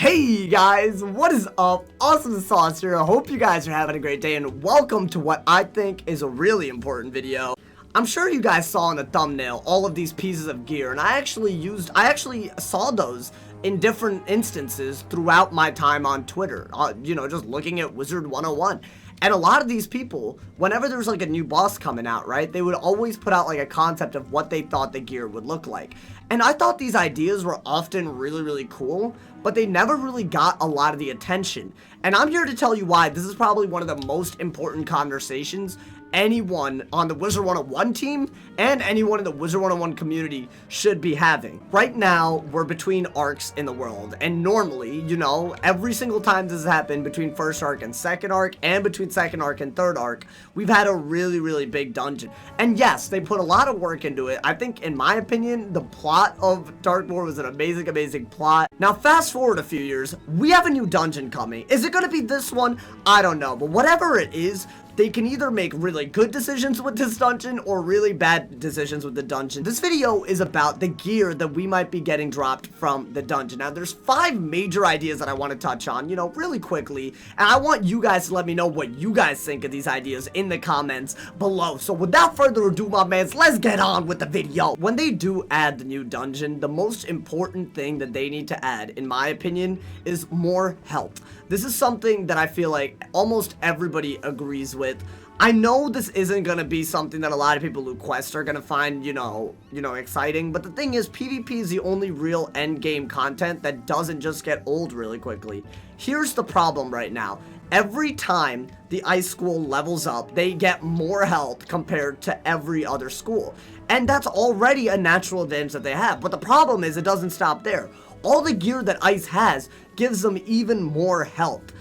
Hey guys, what is up? AwesomeTheSauce here. I hope you guys are having a great day and welcome to what I think is a really important video. I'm sure you guys saw in the thumbnail all of these pieces of gear, and I actually saw those in different instances throughout my time on Twitter, just looking at Wizard101. And a lot of these people, whenever there's like a new boss coming out, right, they would always put out like a concept of what they thought the gear would look like. And I thought these ideas were often really cool, but they never really got a lot of the attention. And I'm here to tell you why this is probably one of the most important conversations anyone on the Wizard101 team and anyone in the Wizard101 community should be having. Right now, we're between arcs in the world, and normally, every single time this has happened between first arc and second arc, and between second arc and third arc, we've had a really big dungeon. And yes, they put a lot of work into it. I think, in my opinion, the plot of Darkmoor was an amazing plot. Now, fast forward a few years, we have a new dungeon coming. Is it gonna be this one? I don't know, but whatever it is, they can either make really good decisions with this dungeon or really bad decisions with the dungeon. This video is about the gear that we might be getting dropped from the dungeon. Now, there's 5 major ideas that I want to touch on, really quickly. And I want you guys to let me know what you guys think of these ideas in the comments below. So without further ado, my mans, let's get on with the video. When they do add the new dungeon, the most important thing that they need to add, in my opinion, is more health. This is something that I feel like almost everybody agrees with. I know this isn't gonna be something that a lot of people who quest are gonna find, exciting, but the thing is, PvP is the only real end game content that doesn't just get old really quickly. Here's the problem right now. Every time the ice school levels up, they get more health compared to every other school. And that's already a natural advantage that they have. But the problem is, it doesn't stop there. All the gear that ice has gives them even more health.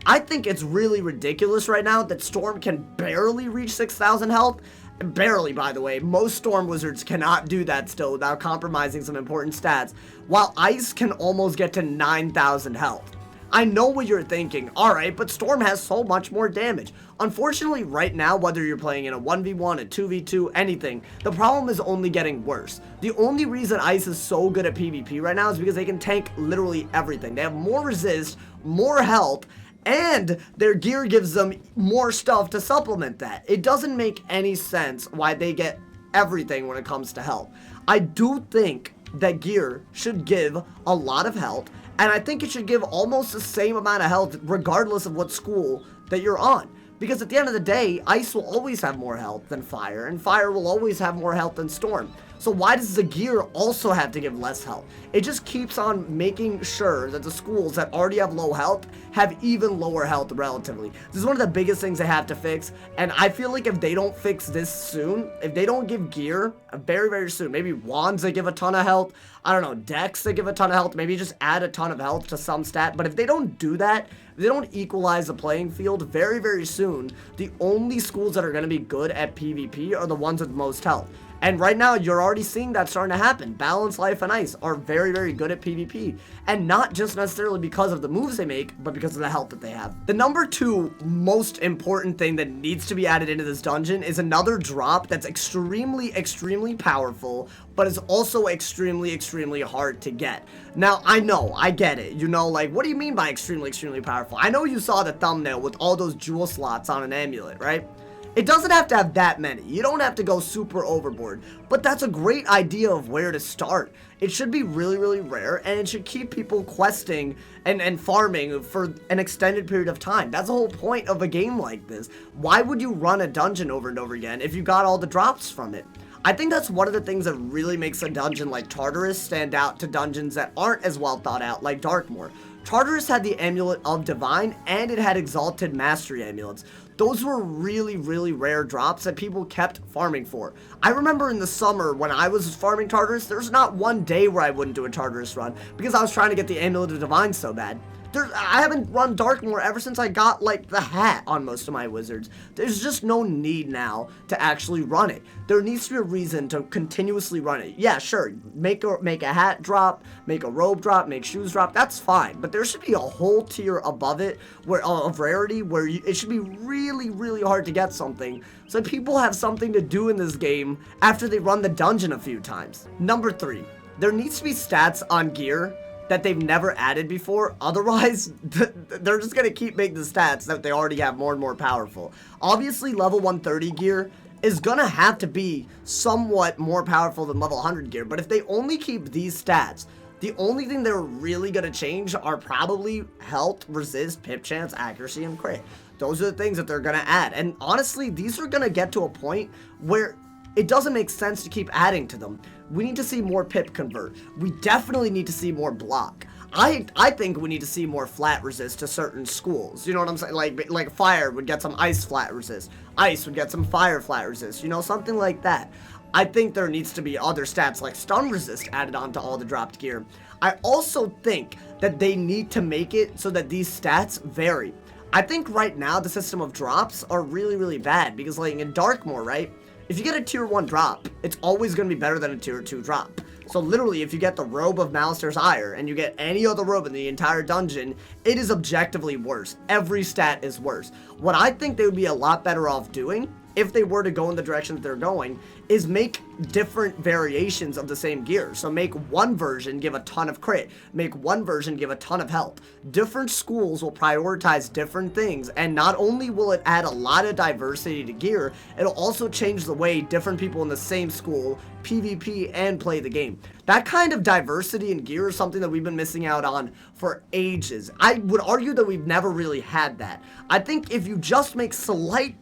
I think it's really ridiculous right now that Storm can barely reach 6,000 health. Barely, by the way. Most Storm Wizards cannot do that still without compromising some important stats, while Ice can almost get to 9,000 health. I know what you're thinking. Alright, but Storm has so much more damage. Unfortunately, right now, whether you're playing in a 1v1, a 2v2, anything, the problem is only getting worse. The only reason Ice is so good at PvP right now is because they can tank literally everything. They have more resist, more health, and their gear gives them more stuff to supplement that. It doesn't make any sense why they get everything when it comes to health. I do think that gear should give a lot of health, and I think it should give almost the same amount of health regardless of what school that you're on. Because at the end of the day, Ice will always have more health than Fire, and Fire will always have more health than Storm. So why does the gear also have to give less health? It just keeps on making sure that the schools that already have low health have even lower health relatively. This is one of the biggest things they have to fix, and I feel like if they don't fix this soon, if they don't give gear very soon, maybe wands that give a ton of health, I don't know, decks that give a ton of health, maybe just add a ton of health to some stat, but if they don't do that, if they don't equalize the playing field very soon, the only schools that are going to be good at PvP are the ones with most health. And right now, you're already seeing that starting to happen. Balance, Life, and Ice are very good at PvP. And not just necessarily because of the moves they make, but because of the health that they have. The number 2 most important thing that needs to be added into this dungeon is another drop that's extremely powerful, but is also extremely hard to get. Now, I know, I get it. What do you mean by extremely powerful? I know you saw the thumbnail with all those jewel slots on an amulet, right? It doesn't have to have that many. You don't have to go super overboard, but that's a great idea of where to start. It should be really rare, and it should keep people questing and farming for an extended period of time. That's the whole point of a game like this. Why would you run a dungeon over and over again if you got all the drops from it? I think that's one of the things that really makes a dungeon like Tartarus stand out to dungeons that aren't as well thought out, like Darkmoor. Tartarus had the Amulet of Divine, and it had Exalted Mastery Amulets. Those were really rare drops that people kept farming for. I remember in the summer when I was farming Tartarus, there's not one day where I wouldn't do a Tartarus run because I was trying to get the Amulet of Divine so bad. I haven't run Darkmoor ever since I got, the hat on most of my wizards. There's just no need now to actually run it. There needs to be a reason to continuously run it. Yeah, sure, make a hat drop, make a robe drop, make shoes drop, that's fine. But there should be a whole tier above it of rarity where it should be really hard to get something, so people have something to do in this game after they run the dungeon a few times. Number 3, there needs to be stats on gear that they've never added before. Otherwise, they're just gonna keep making the stats that they already have more and more powerful. Obviously, level 130 gear is gonna have to be somewhat more powerful than level 100 gear, but if they only keep these stats, the only thing they're really gonna change are probably health, resist, pip chance, accuracy, and crit. Those are the things that they're gonna add, and honestly, these are gonna get to a point where it doesn't make sense to keep adding to them. We need to see more pip convert. We definitely need to see more block. I think we need to see more flat resist to certain schools. You know what I'm saying? Like fire would get some ice flat resist. Ice would get some fire flat resist. You know, something like that. I think there needs to be other stats like stun resist added onto all the dropped gear. I also think that they need to make it so that these stats vary. I think right now the system of drops are really bad because like in Darkmoor, right? If you get a tier 1 drop, it's always going to be better than a tier 2 drop. So literally, if you get the robe of Malister's Ire and you get any other robe in the entire dungeon, it is objectively worse. Every stat is worse. What I think they would be a lot better off doing, if they were to go in the direction that they're going, is make different variations of the same gear. So make one version give a ton of crit, make one version give a ton of health. Different schools will prioritize different things, and not only will it add a lot of diversity to gear, it'll also change the way different people in the same school PvP and play the game. That kind of diversity in gear is something that we've been missing out on for ages. I would argue that we've never really had that. I think if you just make slight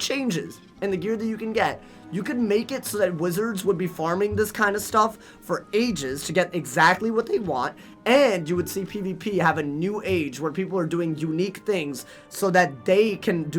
changes in the gear that you can get, you could make it so that wizards would be farming this kind of stuff for ages to get exactly what they want, and you would see PvP have a new age where people are doing unique things so that they can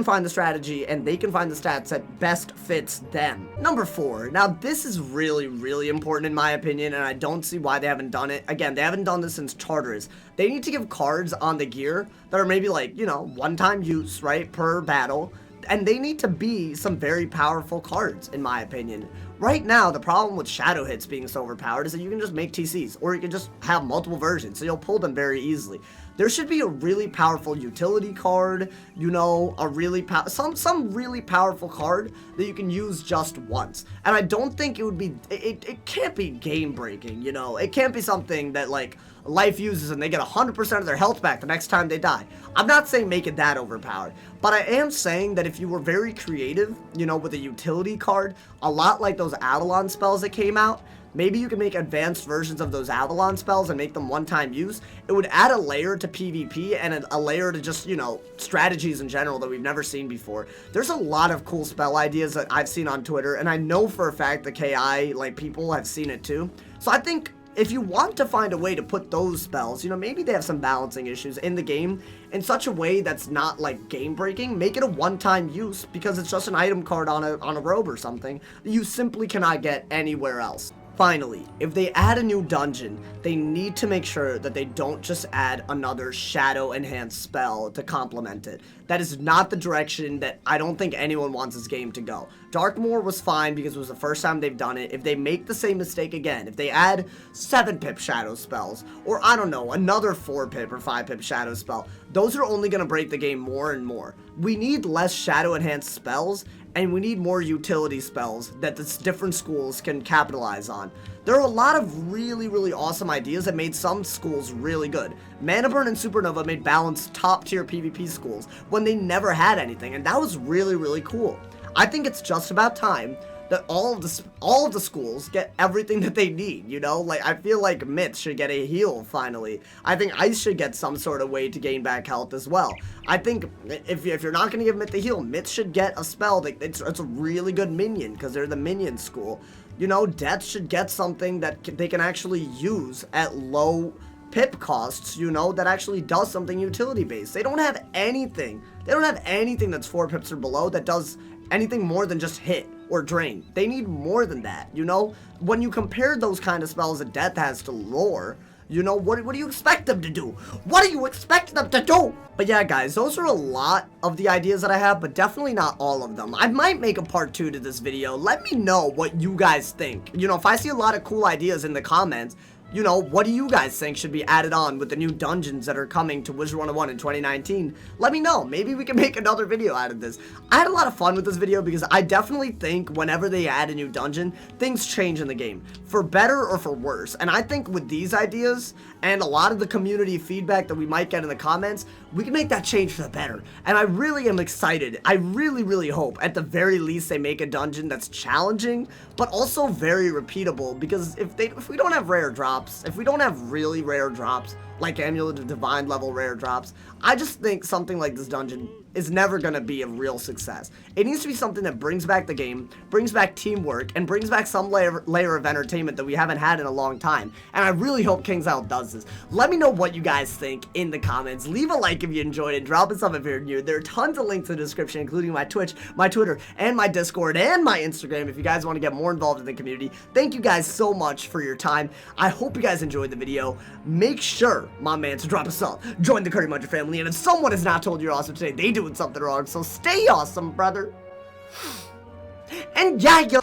find the strategy and they can find the stats that best fits them. Number 4. Now this is really important in my opinion, and I don't see why they haven't done it. Again, they haven't done this since Charteris. They need to give cards on the gear that are maybe like, you know, one-time use, right, per battle. And they need to be some very powerful cards, in my opinion. Right now, the problem with shadow hits being so overpowered is that you can just make TCs, or you can just have multiple versions, so you'll pull them very easily. There should be a really powerful utility card, you know, a really some really powerful card that you can use just once. And I don't think it would be, it can't be game breaking, you know. It can't be something that like life uses and they get 100% of their health back the next time they die. I'm not saying make it that overpowered, but I am saying that if you were very creative, you know, with a utility card, a lot like those Avalon spells that came out, maybe you can make advanced versions of those Avalon spells and make them one-time use. It would add a layer to PvP and a layer to just, you know, strategies in general that we've never seen before. There's a lot of cool spell ideas that I've seen on Twitter, and I know for a fact the KI, like, people have seen it too. So I think if you want to find a way to put those spells, you know, maybe they have some balancing issues in the game in such a way that's not like game breaking, make it a one-time use because it's just an item card on a robe or something that you simply cannot get anywhere else. Finally, if they add a new dungeon, they need to make sure that they don't just add another shadow enhanced spell to complement it. That is not the direction that I don't think anyone wants this game to go. Darkmoor was fine because it was the first time they've done it. If they make the same mistake again, if they add 7-pip shadow spells, or I don't know, another 4-pip or 5-pip shadow spell, those are only going to break the game more and more. We need less shadow enhanced spells, and we need more utility spells that the different schools can capitalize on. There are a lot of really awesome ideas that made some schools really good. Mana Burn and Supernova made balanced top tier PvP schools when they never had anything, and that was really cool. I think it's just about time that all of the schools get everything that they need, you know? Like, I feel like Myth should get a heal, finally. I think Ice should get some sort of way to gain back health as well. I think if you're not going to give Myth a heal, Myth should get a spell that it's a really good minion, because they're the minion school. You know, Death should get something that they can actually use at low pip costs, you know, that actually does something utility based. They don't have anything. They don't have anything that's 4 pips or below that does anything more than just hit or drain. They need more than that, you know? When you compare those kind of spells that Death has to lore, you know, what do you expect them to do? What do you expect them to do? But yeah, guys, those are a lot of the ideas that I have, but definitely not all of them. I might make a part 2 to this video. Let me know what you guys think. You know, if I see a lot of cool ideas in the comments, you know, what do you guys think should be added on with the new dungeons that are coming to Wizard101 in 2019? Let me know. Maybe we can make another video out of this. I had a lot of fun with this video because I definitely think whenever they add a new dungeon, things change in the game, for better or for worse. And I think with these ideas and a lot of the community feedback that we might get in the comments, we can make that change for the better. And I really am excited. I really hope at the very least they make a dungeon that's challenging, but also very repeatable, because if we don't have rare drops, if we don't have really rare drops, like Amulet of Divine level rare drops, I just think something like this dungeon is never going to be a real success. It needs to be something that brings back the game, brings back teamwork, and brings back some layer of entertainment that we haven't had in a long time. And I really hope King's Isle does this. Let me know what you guys think in the comments. Leave a like if you enjoyed it. Drop a sub if you're new. There are tons of links in the description, including my Twitch, my Twitter, and my Discord, and my Instagram if you guys want to get more involved in the community. Thank you guys so much for your time. I hope you guys enjoyed the video. Make sure, my man, to drop a sub, join the Curry Muncher family, and if someone has not told you you're awesome today, they doing something wrong. So stay awesome, brother. And yeah, yo.